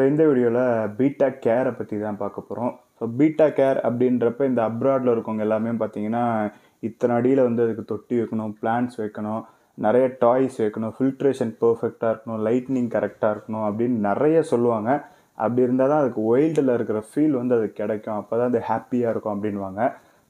இந்த வீடியோவில் பீட்டா கேரை பற்றி தான் பார்க்க போகிறோம். ஸோ பீட்டா கேர் அப்படின்றப்ப இந்த அப்ராடில் இருக்கவங்க எல்லாமே பார்த்தீங்கன்னா இத்தனை அடியில் வந்து அதுக்கு தொட்டி வைக்கணும், பிளான்ட்ஸ் வைக்கணும், நிறைய டாய்ஸ் வைக்கணும், ஃபில்ட்ரேஷன் பர்ஃபெக்டாக இருக்கணும், லைட்னிங் கரெக்டாக இருக்கணும் அப்படின்னு நிறைய சொல்லுவாங்க. அப்படி இருந்தால் தான் அதுக்கு ஒயில்டில் இருக்கிற ஃபீல் வந்து அதுக்கு கிடைக்கும், அப்போ தான் அது ஹாப்பியாக இருக்கும் அப்படின்வாங்க.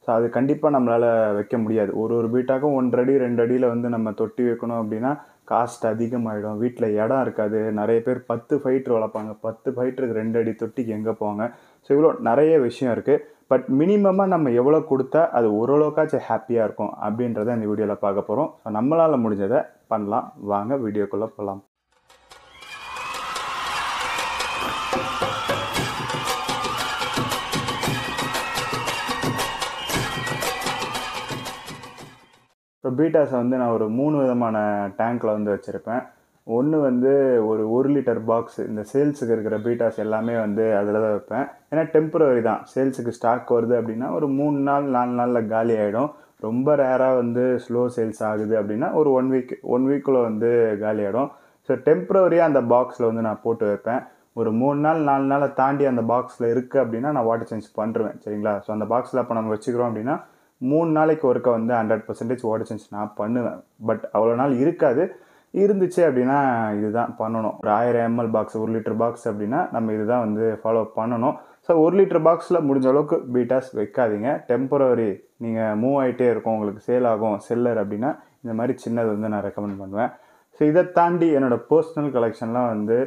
ஸோ அது கண்டிப்பாக நம்மளால் வைக்க முடியாது. ஒரு பீட்டாக்கும் 1 அடி 2 அடியில் வந்து நம்ம தொட்டி வைக்கணும் அப்படின்னா காஸ்ட் அதிகமாகிடும், வீட்டில் இடம் இருக்காது. நிறைய பேர் 10 ஃபைட்ரு வளர்ப்பாங்க, 10 ஃபைட்டருக்கு 2 அடி தொட்டிக்கு எங்கே போவாங்க. ஸோ இவ்வளோ நிறைய விஷயம் இருக்குது. பட் மினிமமாக நம்ம எவ்வளோ கொடுத்தா அது ஓரளவுக்காச்சும் ஹாப்பியாக இருக்கும் அப்படின்றத இந்த வீடியோவில் பார்க்க போகிறோம். ஸோ நம்மளால் முடிஞ்சதை பண்ணலாம். வாங்க வீடியோக்குள்ளே போகலாம். இப்போ பீட்டாஸை வந்து நான் ஒரு 3 விதமான டேங்க்கில் வந்து வச்சுருப்பேன். ஒன்று வந்து ஒரு 1 லிட்டர் பாக்ஸ், இந்த சேல்ஸுக்கு இருக்கிற பீட்டாஸ் எல்லாமே வந்து அதில் தான் வைப்பேன். ஏன்னா டெம்பரவரி தான், சேல்ஸுக்கு ஸ்டாக் வருது அப்படின்னா ஒரு 3 நாள் 4 நாளில் காலி ஆகிடும். ரொம்ப ரேராக வந்து ஸ்லோ சேல்ஸ் ஆகுது அப்படின்னா ஒரு 1 வீக்குள்ளே வந்து காலி ஆகிடும். ஸோ டெம்பரவரியாக அந்த பாக்ஸில் வந்து நான் போட்டு வைப்பேன். ஒரு 3 நாள் 4 நாளை தாண்டி அந்த பாக்ஸில் இருக்குது அப்படின்னா நான் வாட்டர் சேஞ்ச் பண்ணுறேன், சரிங்களா? ஸோ அந்த பாக்ஸில் அப்போ நம்ம வச்சுக்கிறோம் அப்படின்னா 3 நாளைக்கு ஒருக்க வந்து 100% வாட்டர் சேஞ்ச் நான் பண்ணுவேன். பட் அவ்வளோ நாள் இருக்காது. இருந்துச்சு அப்படின்னா இதுதான் பண்ணணும். ஒரு 1000 ml பாக்ஸ், 1 லிட்டர் பாக்ஸ் அப்படின்னா நம்ம இதுதான் வந்து ஃபாலோ பண்ணணும். ஸோ 1 லிட்டர் பாக்ஸில் முடிஞ்ச அளவுக்கு பீட்டாஸ் வைக்காதீங்க. டெம்பரவரி நீங்கள் மூவ் ஆகிட்டே இருக்கும், உங்களுக்கு சேல் ஆகும் செல்லர் அப்படின்னா இந்த மாதிரி சின்னது வந்து நான் ரெக்கமெண்ட் பண்ணுவேன். ஸோ இதை தாண்டி என்னோடய பர்சனல் கலெக்ஷன்லாம் வந்து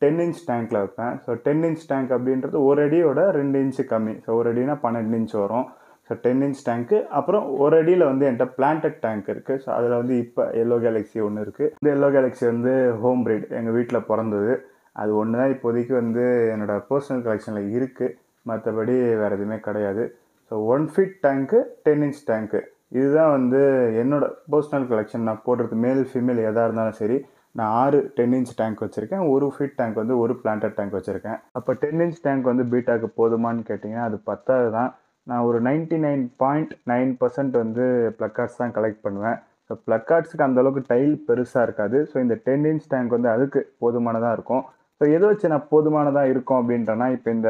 10 இன்ச் டேங்க்கில் வைப்பேன். ஸோ 10 இன்ச் டேங்க் அப்படின்றது ஒரு அடியோட 2 இன்ச்சு கம்மி. ஸோ ஒரு அடினா 12 இன்ச் வரும். ஸோ 10 இன்ச் டேங்க்கு. அப்புறம் ஒரு அடியில் வந்து என்கிட்ட பிளான்டட் டேங்க் இருக்குது. ஸோ அதில் வந்து இப்போ எல்லோ கேலக்ஸி ஒன்று இருக்குது. இந்த எல்லோ கேலக்ஸி வந்து ஹோம் ப்ரீட், எங்கள் வீட்டில் பிறந்தது. அது ஒன்று தான் இப்போதைக்கு வந்து என்னோடய பர்சனல் கலெக்ஷனில் இருக்குது. மற்றபடி வேறு எதுவுமே கிடையாது. ஸோ 1 ஃபீட் டேங்க்கு, 10 இன்ச் டேங்க்கு, இதுதான் வந்து என்னோடய பர்சனல் கலெக்ஷன். நான் போடுறது மேல் ஃபீமேல் எதாக இருந்தாலும் சரி. நான் 6 10 இன்ச் டேங்க் வச்சுருக்கேன். 1 ஃபீட் டேங்க் வந்து ஒரு பிளான்டட் டேங்க் வச்சுருக்கேன். அப்போ 10 இன்ச் டேங்க் வந்து பீட்டாக்கு போதுமானு கேட்டிங்கன்னா அது பத்தாது தான். நான் ஒரு 99.9% வந்து ப்ளக்கார்ட்ஸ் தான் கலெக்ட் பண்ணுவேன். ஸோ ப்ளக்கார்ட்ஸுக்கு அந்தளவுக்கு டைல் பெருசாக இருக்காது. ஸோ இந்த 10 இன்ச் டேங்க் வந்து அதுக்கு போதுமானதாக இருக்கும். ஸோ எதை வச்சு நான் போதுமானதாக இருக்கும் அப்படின்றனா, இப்போ இந்த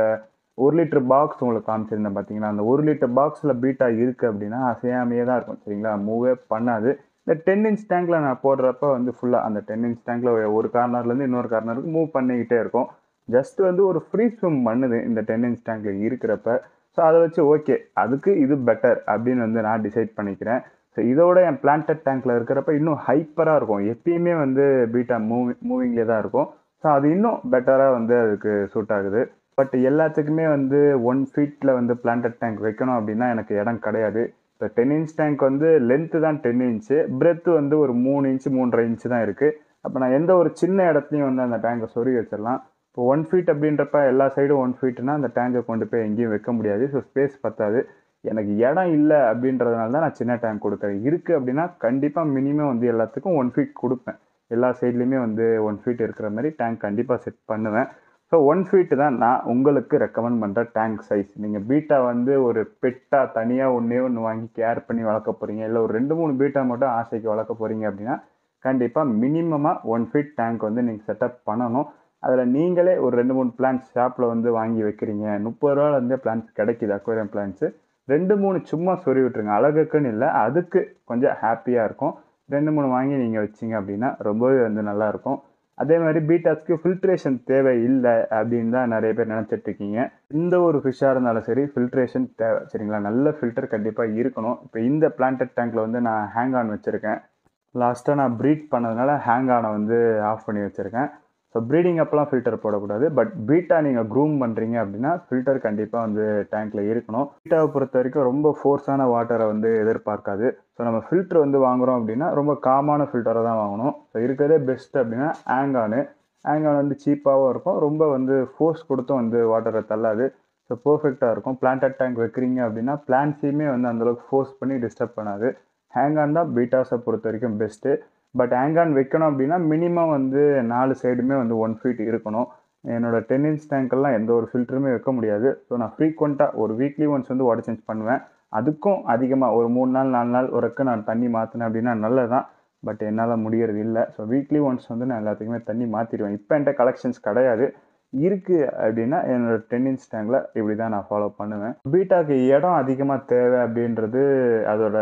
1 லிட்டர் பாக்ஸ் உங்களுக்கு காமிச்சிருந்தேன் பார்த்தீங்கன்னா, அந்த 1 லிட்டர் பாக்ஸில் பீட்டா இருக்குது அப்படின்னா அசையாமையே தான் இருக்கும், சரிங்களா? மூவே பண்ணாது. இந்த 10 இன்ச் டேங்க்கில் நான் போடுறப்ப வந்து ஃபுல்லாக அந்த 10 இன்ச் டேங்க்கில் ஒரு கார்னர்லேருந்து இன்னொரு கார்னருக்கு மூவ் பண்ணிக்கிட்டே இருக்கும். ஜஸ்ட் வந்து ஒரு ஃப்ரீ ஸ்விம் பண்ணுது இந்த 10 இன்ச் டேங்க்கில் இருக்கிறப்ப. ஸோ அதை வச்சு ஓகே, அதுக்கு இது பெட்டர் அப்படின்னு வந்து நான் டிசைட் பண்ணிக்கிறேன். ஸோ இதோட என் பிளான்டட் டேங்க்கில் இருக்கிறப்ப இன்னும் ஹைப்பராக இருக்கும். எப்பயுமே வந்து பீட்டா மூவிங்லேயே தான் இருக்கும். ஸோ அது இன்னும் பெட்டராக வந்து அதுக்கு சூட் ஆகுது. பட் எல்லாத்துக்குமே வந்து 1 ஃபீட்டில் வந்து பிளான்டட் டேங்க் வைக்கணும் அப்படின்னா எனக்கு இடம் கிடையாது. இப்போ 10 இன்ச் டேங்க் வந்து லென்த்து தான் 10 இன்ச்சு, பிரெத்து வந்து ஒரு 3 இன்ச்சு 3.5 இன்ச்சு தான் இருக்குது. அப்போ நான் எந்த ஒரு சின்ன இடத்துலையும் வந்து அந்த டேங்கை சொருகி வச்சிடலாம். இப்போ 1 ஃபீட் அப்படின்றப்ப எல்லா சைடும் 1 ஃபீட்னா அந்த டேங்கை கொண்டு போய் எங்கேயும் வைக்க முடியாது. ஸோ ஸ்பேஸ் பத்தாது. எனக்கு இடம் இல்லை அப்படின்றதுனால தான் நான் சின்ன டேங்க் கொடுக்குறேன். இருக்குது அப்படின்னா கண்டிப்பாக மினிமம் வந்து எல்லாத்துக்கும் 1 ஃபீட் கொடுப்பேன். எல்லா சைட்லேயுமே வந்து 1 ஃபீட் இருக்கிற மாதிரி டேங்க் கண்டிப்பாக செட் பண்ணுவேன். ஸோ 1 ஃபீட்டு தான் நான் உங்களுக்கு ரெக்கமெண்ட் பண்ணுற டேங்க் சைஸ். நீங்கள் பீட்டா வந்து ஒரு பெட்டாக தனியாக ஒன்று வாங்கி கேர் பண்ணி வளர்க்க போகிறீங்க, இல்லை ஒரு 2-3 பீட்டா மட்டும் ஆசைக்கு வளர்க்க போகிறீங்க அப்படின்னா கண்டிப்பாக மினிமமாக 1 ஃபீட் டேங்க் வந்து நீங்கள் செட்டப் பண்ணணும். அதில் நீங்களே ஒரு 2-3 பிளான்ட்ஸ் ஷாப்பில் வந்து வாங்கி வைக்கிறீங்க, 30 ரூபாலேருந்தே பிளான்ட்ஸ் கிடைக்கிது, அக்வேரியம் பிளான்ட்ஸு. 2-3 சும்மா சொருவி விட்டுருங்க, அழகுக்குன்னு இல்லை, அதுக்கு கொஞ்சம் ஹாப்பியாக இருக்கும். 2-3 வாங்கி நீங்கள் வச்சிங்க அப்படின்னா ரொம்பவே வந்து நல்லாயிருக்கும். அதே மாதிரி பீட்டாஸ்க்கு ஃபில்ட்ரேஷன் தேவை இல்லை அப்படின்னு தான் நிறைய பேர் நினச்சிட்ருக்கீங்க. எந்த ஒரு ஃபிஷ்ஷாக இருந்தாலும் சரி ஃபில்ட்ரேஷன் தேவை, சரிங்களா? நல்ல ஃபில்டர் கண்டிப்பாக இருக்கணும். இப்போ இந்த பிளான்டட் டேங்க்கில் வந்து நான் ஹேங் ஆன் வச்சுருக்கேன். லாஸ்ட்டாக நான் ப்ரீட் பண்ணதுனால ஹேங் ஆனை வந்து ஆஃப் பண்ணி வச்சுருக்கேன். ஸோ ப்ரீடிங் அப்போலாம் ஃபில்டர் போடக்கூடாது. பட் பீட்டா நீங்கள் க்ரூம் பண்ணுறீங்க அப்படின்னா ஃபில்டர் கண்டிப்பாக வந்து டேங்க்கில் இருக்கணும். பீட்டாவை பொறுத்த வரைக்கும் ரொம்ப ஃபோர்ஸான வாட்டரை வந்து எதிர்பார்க்காது. ஸோ நம்ம ஃபில்ட்ரு வந்து வாங்குகிறோம் அப்படின்னா ரொம்ப காமான ஃபில்டரை தான் வாங்கணும். ஸோ இருக்கிறதே பெஸ்ட் அப்படின்னா ஆங்கான் வந்து சீப்பாகவும் இருக்கும், ரொம்ப வந்து ஃபோர்ஸ் கொடுத்தும் வந்து வாட்டரை தள்ளாது. ஸோ பர்ஃபெக்டாக இருக்கும். பிளான்டட் டேங்க் வைக்கிறீங்க அப்படின்னா பிளான்ட்ஸையுமே வந்து அந்தளவுக்கு ஃபோர்ஸ் பண்ணி டிஸ்டர்ப் பண்ணாது. ஹேங்கான் தான் பீட்டாஸை பொறுத்த வரைக்கும் பெஸ்ட்டு. பட் ஹேங்கான் வைக்கணும் அப்படின்னா மினிமம் வந்து 4 சைடுமே வந்து 1 ஃபீட் இருக்கணும். என்னோடய 10 இன்ச் டேங்க்கெல்லாம் எந்த ஒரு ஃபில்டருமே வைக்க முடியாது. ஸோ நான் ஃப்ரீக்வெண்ட்டாக ஒரு வீக்லி ஒன்ஸ் வந்து வாட்டர் சேஞ்ச் பண்ணுவேன். அதுக்கும் அதிகமாக ஒரு 3 நாள் 4 நாள் ஒருக்க நான் தண்ணி மாற்றினேன் அப்படின்னா நல்லது தான். பட் என்னால் முடியறது இல்லை. ஸோ வீக்லி ஒன்ஸ் வந்து நான் எல்லாத்துக்குமே தண்ணி மாற்றிடுவேன். இப்போ என்கிட்ட கலெக்ஷன்ஸ் கிடையாது. இருக்குது அப்படின்னா என்னோடய 10 இன்ச் டேங்கில் இப்படி தான் நான் ஃபாலோ பண்ணுவேன். பீட்டாக்கு இடம் அதிகமாக தேவை அப்படின்றது அதோட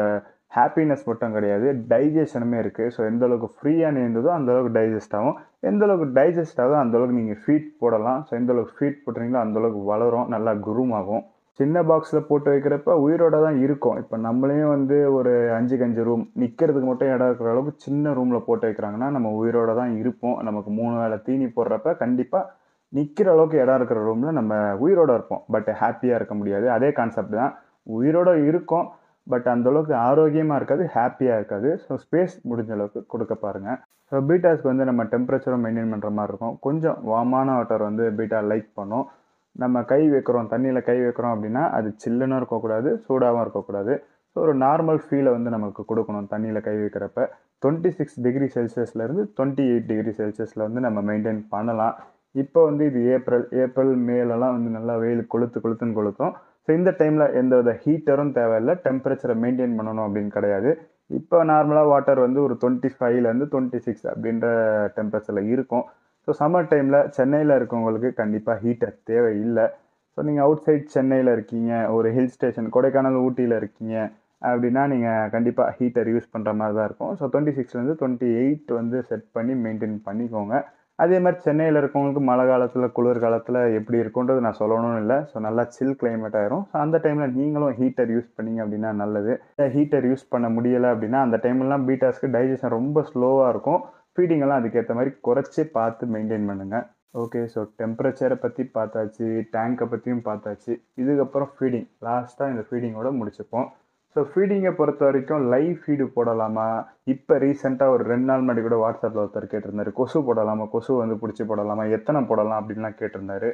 ஹாப்பினஸ் மட்டும் கிடையாது, டைஜஷனுமே இருக்குது. ஸோ எந்த அளவுக்கு ஃப்ரீயாக நீந்ததோ அந்த அளவுக்கு டைஜஸ்ட் ஆகும். எந்த அளவுக்கு டைஜஸ்ட் ஆகுதோ அந்த அளவுக்கு நீங்கள் ஃபீட் போடலாம். ஸோ எந்த அளவுக்கு ஃபீட் போட்டுறீங்களோ அந்த அளவுக்கு வளரும், நல்லா குரூம் ஆகும். சின்ன பாக்ஸில் போட்டு வைக்கிறப்ப உயிரோட தான் இருக்கும். இப்போ நம்மளையும் வந்து ஒரு 5க்கு 5 ரூம் நிற்கிறதுக்கு மட்டும் இடம் இருக்கிற அளவுக்கு சின்ன ரூமில் போட்டு வைக்கிறாங்கன்னா நம்ம உயிரோட தான் இருப்போம். நமக்கு 3 வேளை தீனி போடுறப்ப கண்டிப்பாக நிற்கிற அளவுக்கு இடம் இருக்கிற ரூமில் நம்ம உயிரோட இருப்போம். பட் ஹாப்பியாக இருக்க முடியாது. அதே கான்செப்ட் தான், உயிரோட இருக்கும் பட் அந்தளவுக்கு ஆரோக்கியமாக இருக்காது, ஹாப்பியாக இருக்காது. ஸோ ஸ்பேஸ் முடிஞ்ச அளவுக்கு கொடுக்க பாருங்கள். ஸோ பீட்டாஸ்க்கு வந்து நம்ம டெம்பரேச்சரும் மெயின்டைன் பண்ணுற மாதிரி இருக்கும். கொஞ்சம் வார்மான வாட்டர் வந்து பீட்டா லைக் பண்ணும். நம்ம கை வைக்கிறோம், தண்ணியில் கை வைக்கிறோம் அப்படின்னா அது சில்லுன்னு இருக்கக்கூடாது, சூடாகவும் இருக்கக்கூடாது. ஸோ ஒரு நார்மல் ஃபீலை வந்து நமக்கு கொடுக்கணும் தண்ணியில் கை வைக்கிறப்ப. 26 டிகிரி செல்சியஸ்லேருந்து 28 டிகிரி செல்சியஸில் வந்து நம்ம மெயின்டைன் பண்ணலாம். இப்போ வந்து இது ஏப்ரல் மேலெல்லாம் வந்து நல்லா வெயில் கொளுத்துன்னு கொளுத்தும். ஸோ இந்த டைமில் எந்த வித ஹீட்டரும் தேவையில்லை, டெம்பரேச்சரை மெயின்டைன் பண்ணணும் அப்படின்னு கிடையாது. இப்போ நார்மலாக வாட்டர் வந்து ஒரு 25லேருந்து 26 அப்படின்ற டெம்பரேச்சரில் இருக்கும். ஸோ சம்மர் டைமில் சென்னையில் இருக்கவங்களுக்கு கண்டிப்பாக ஹீட்டர் தேவையில்லை. ஸோ நீங்கள் அவுட் சைட் சென்னையில் இருக்கீங்க, ஒரு ஹில் ஸ்டேஷன் கொடைக்கானல் ஊட்டியில் இருக்கீங்க அப்படின்னா நீங்கள் கண்டிப்பாக ஹீட்டர் யூஸ் பண்ணுற மாதிரி தான் இருக்கும். ஸோ 26லேருந்து 28 வந்து செட் பண்ணி மெயின்டைன் பண்ணிக்கோங்க. அதே மாதிரி சென்னையில் இருக்கவங்களுக்கு மழை காலத்தில் குளிர் காலத்தில் எப்படி இருக்குன்றது நான் சொல்லணும்னு இல்லை. ஸோ நல்லா சில் கிளைமேட் ஆயிரும். ஸோ அந்த டைமில் நீங்களும் ஹீட்டர் யூஸ் பண்ணிங்க அப்படின்னா நல்லது. ஹீட்டர் யூஸ் பண்ண முடியலை அப்படின்னா அந்த டைம்லாம் பீட்டாஸ்க்கு டைஜஷன் ரொம்ப ஸ்லோவாக இருக்கும். ஃபீடிங்கெல்லாம் அதுக்கேற்ற மாதிரி குறைச்சி பார்த்து மெயின்டைன் பண்ணுங்கள். ஓகே, ஸோ டெம்பரேச்சரை பற்றி பார்த்தாச்சு, டேங்கை பற்றியும் பார்த்தாச்சு. இதுக்கப்புறம் ஃபீடிங், லாஸ்ட்டாக இந்த ஃபீடிங்கோட முடிச்சுப்போம். ஸோ ஃபீடிங்கை பொறுத்த வரைக்கும் லைவ் ஃபீடு போடலாமா? இப்போ ரீசெண்டாக ஒரு 2 நாள் முன்னாடி கூட வாட்ஸ்அப்பில் ஒருத்தர் கேட்டிருந்தாரு, கொசு போடலாமா, கொசு வந்து பிடிச்சி போடலாமா, எத்தனை போடலாம் அப்படின்லாம் கேட்டிருந்தாரு.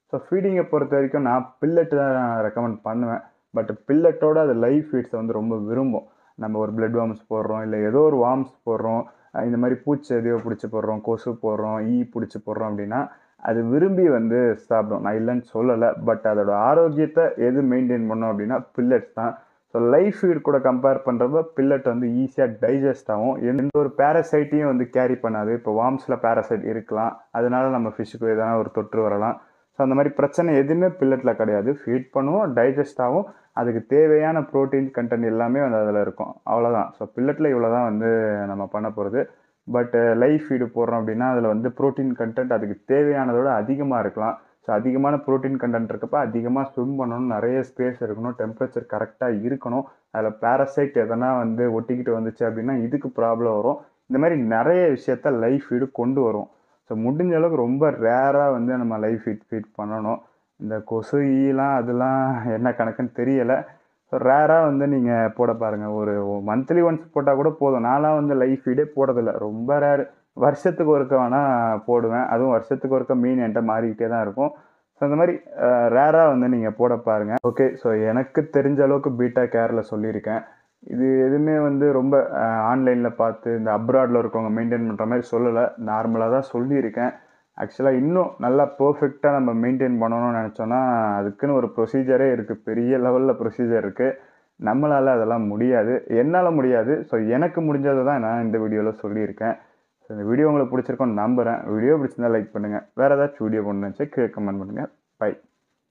ஸோ ஃபீடிங்கை பொறுத்த வரைக்கும் நான் பில்லெட்டு தான் ரெக்கமெண்ட் பண்ணுவேன். பட் பில்லட்டோட அது லைவ் ஃபீட்ஸை வந்து ரொம்ப விரும்பும். நம்ம ஒரு பிளட் வார்ம்ஸ் போடுறோம், இல்லை ஏதோ ஒரு வார்ம்ஸ் போடுறோம், இந்த மாதிரி பூச்சி எதையோ பிடிச்சி போடுறோம், கொசு போடுறோம், பிடிச்சி போடுறோம் அப்படின்னா அது விரும்பி வந்து சாப்பிடும். நான் இல்லைன்னு சொல்லலை. பட் அதோட ஆரோக்கியத்தை எது மெயின்டைன் பண்ணோம் அப்படின்னா பில்லட்ஸ் தான். ஸோ லைவ் ஃபீட் கூட கம்பேர் பண்ணுறப்ப பில்லட் வந்து ஈஸியாக டைஜஸ்ட் ஆகும். எந்த ஒரு பேரசைட்டையும் வந்து கேரி பண்ணாது. இப்போ வார்ம்ஸில் பேரசைட் இருக்கலாம், அதனால நம்ம ஃபிஷ்ஷுக்கு எதனா ஒரு தொற்று வரலாம். ஸோ அந்த மாதிரி பிரச்சனை எதுவுமே பில்லட்டில் கிடையாது. ஃபீட் பண்ணுவோம், டைஜஸ்ட் ஆகும், அதுக்கு தேவையான ப்ரோட்டீன் கண்டென்ட் எல்லாமே வந்து அதில் இருக்கும், அவ்வளோதான். ஸோ பில்லட்டில் இவ்வளோ தான் வந்து நம்ம பண்ண போகிறது. பட் லைவ் ஃபீடு போடுறோம் அப்படின்னா அதில் வந்து ப்ரோட்டீன் கண்டென்ட் அதுக்கு தேவையானதோட அதிகமாக இருக்கலாம். ஸோ அதிகமான ப்ரோட்டீன் கண்டென்ட் இருக்கப்போ அதிகமாக ஸ்விம் பண்ணணும், நிறைய ஸ்பேஸ் இருக்கணும், டெம்பரேச்சர் கரெக்டாக இருக்கணும். அதில் பேரசைட் எதனா வந்து ஒட்டிக்கிட்டு வந்துச்சு அப்படின்னா இதுக்கு ப்ராப்ளம் வரும். இந்த மாதிரி நிறைய விஷயத்த லைவ் ஃபீடு கொண்டு வரும். ஸோ முடிஞ்ச அளவுக்கு ரொம்ப ரேராக வந்து நம்ம லைவ் ஃபீட் பண்ணணும். இந்த கொசு ஈலாம் அதெல்லாம் என்ன கணக்குன்னு தெரியலை. ஸோ ரேராக வந்து நீங்கள் போட பாருங்கள். ஒரு மந்த்லி ஒன்ஸ் போட்டால் கூட போதும். நான்லாம் வந்து லைவ் ஃபீடே போடுறதில்ல, ரொம்ப ரேரு. வருஷத்துக்கு ஒருக்க வேணால் போடுவேன். அதுவும் வருஷத்துக்கு ஒருக்க மீன் என்கிட்ட மாறிக்கிட்டே தான் இருக்கும். ஸோ அந்த மாதிரி ரேராக வந்து நீங்கள் போட பாருங்கள். ஓகே, ஸோ எனக்கு தெரிஞ்ச அளவுக்கு பீட்டா கேரில் சொல்லியிருக்கேன். இது எதுவுமே வந்து ரொம்ப ஆன்லைனில் பார்த்து இந்த அப்ராடில் இருக்கவங்க மெயின்டைன் பண்ணுற மாதிரி சொல்லலை, நார்மலாக தான் சொல்லியிருக்கேன். ஆக்சுவலாக இன்னும் நல்லா பர்ஃபெக்டாக நம்ம மெயின்டைன் பண்ணணும்னு நினச்சோன்னா அதுக்குன்னு ஒரு ப்ரொசீஜரே இருக்குது, பெரிய லெவலில் ப்ரொசீஜர் இருக்குது. நம்மளால் அதெல்லாம் முடியாது, என்னால் முடியாது. ஸோ எனக்கு முடிஞ்சதை தான் நான் இந்த வீடியோவில் சொல்லியிருக்கேன். ஸோ இந்த வீடியோ உங்களுக்கு பிடிச்சிருக்கோன்னு நம்புகிறேன். வீடியோ பிடிச்சிருந்தா லைக் பண்ணுங்கள். வேறு ஏதாச்சும் வீடியோ பண்ணணுன்னு கீழே கமெண்ட் பண்ணுங்கள். பை.